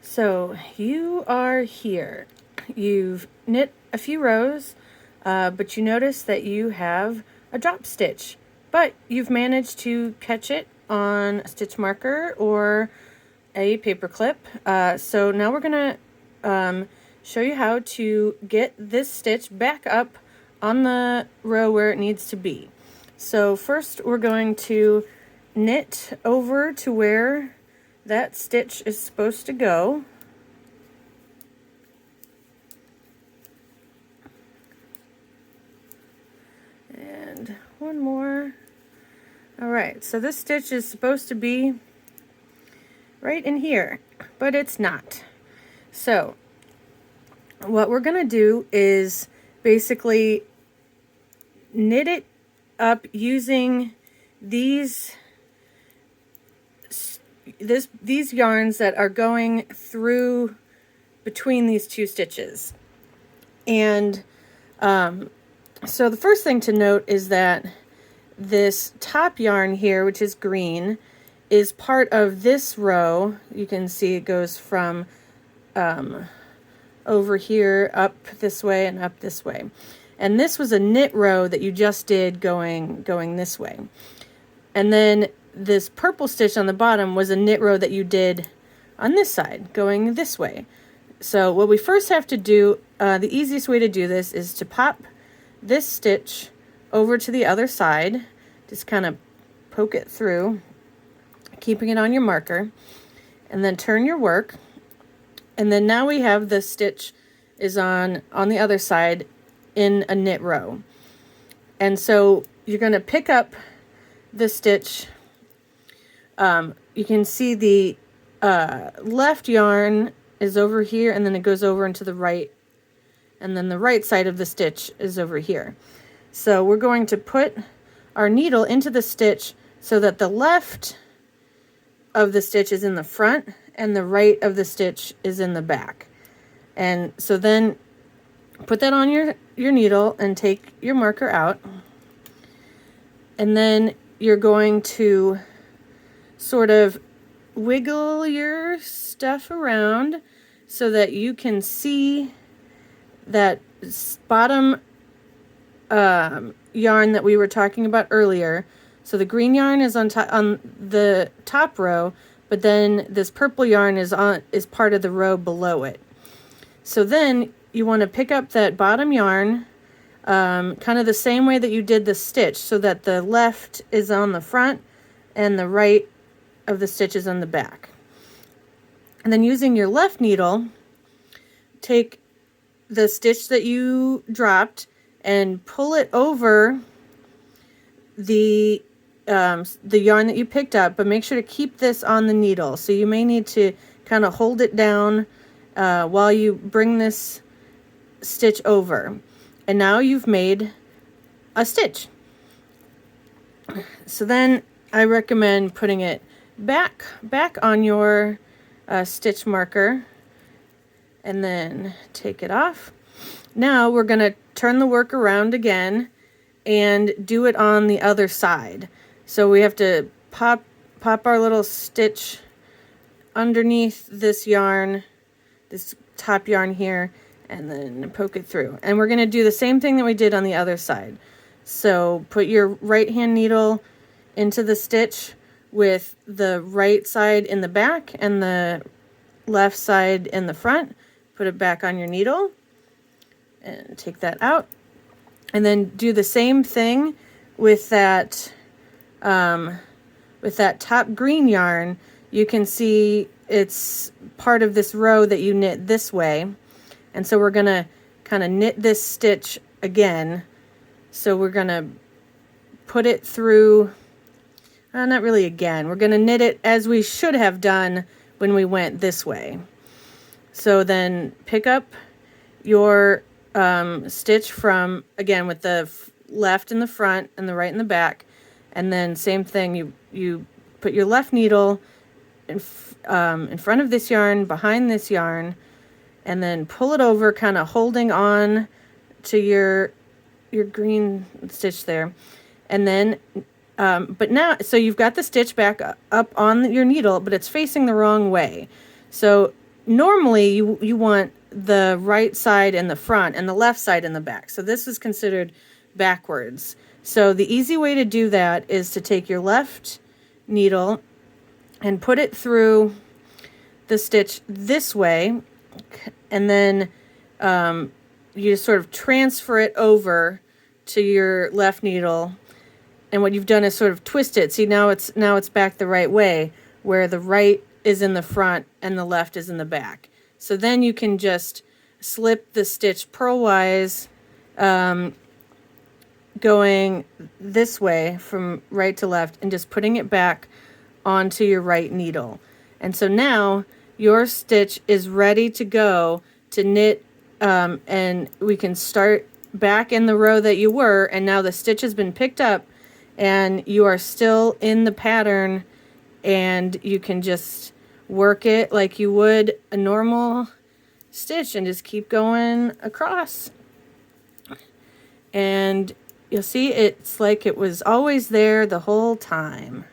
So you are here. You've knit a few rows, but you notice that you have a drop stitch, but you've managed to catch it on a stitch marker or a paper clip. So now we're going to show you how to get this stitch back up on the row where it needs to be. So first we're going to knit over to where that stitch is supposed to go. And one more. All right, so this stitch is supposed to be right in here, but it's not. So what we're going to do is basically knit it up using these yarns that are going through between these two stitches. And so the first thing to note is that this top yarn here, which is green, is part of this row. You can see it goes from over here up this way and up this way. And this was a knit row that you just did going this way. And then this purple stitch on the bottom was a knit row that you did on this side, going this way. So what we first have to do, the easiest way to do this is to pop this stitch over to the other side. Just kind of poke it through, keeping it on your marker, and then turn your work. And then now we have the stitch is on the other side in a knit row. And so you're going to pick up the stitch. You can see the left yarn is over here, and then it goes over into the right, and then the right side of the stitch is over here. So we're going to put our needle into the stitch so that the left of the stitch is in the front and the right of the stitch is in the back. And so then put that on your needle and take your marker out, and then you're going to sort of wiggle your stuff around so that you can see that bottom yarn that we were talking about earlier. So the green yarn is on the top row, but then this purple yarn is part of the row below it. So then you want to pick up that bottom yarn kind of the same way that you did the stitch, so that the left is on the front and the right of the stitch is on the back. And then using your left needle, take the stitch that you dropped and pull it over the yarn that you picked up, but make sure to keep this on the needle. So you may need to kind of hold it down while you bring this stitch over. And now you've made a stitch. So then I recommend putting it back on your stitch marker, and then take it off. Now we're going to turn the work around again and do it on the other side. So we have to pop our little stitch underneath this yarn, this top yarn here, and then poke it through. And we're going to do the same thing that we did on the other side. So put your right hand needle into the stitch with the right side in the back and the left side in the front. Put it back on your needle and take that out. And then do the same thing with that top green yarn. You can see it's part of this row that you knit this way. And so we're going to kind of knit this stitch again. So we're going to put it through, not really again. We're going to knit it as we should have done when we went this way. So then pick up your stitch from, again, with the left in the front and the right in the back. And then same thing, you put your left needle in front of this yarn, behind this yarn, and then pull it over, kind of holding on to your green stitch there. And then, but now, so you've got the stitch back up on your needle, but it's facing the wrong way. So normally you want the right side in the front and the left side in the back. So this is considered backwards. So the easy way to do that is to take your left needle and put it through the stitch this way, and then you just sort of transfer it over to your left needle, and what you've done is sort of twist it. See, now it's back the right way, where the right is in the front and the left is in the back. So then you can just slip the stitch purlwise, going this way from right to left and just putting it back onto your right needle. And so now your stitch is ready to go to knit, and we can start back in the row that you were, and now the stitch has been picked up and you are still in the pattern, and you can just work it like you would a normal stitch and just keep going across. And you'll see it's like it was always there the whole time.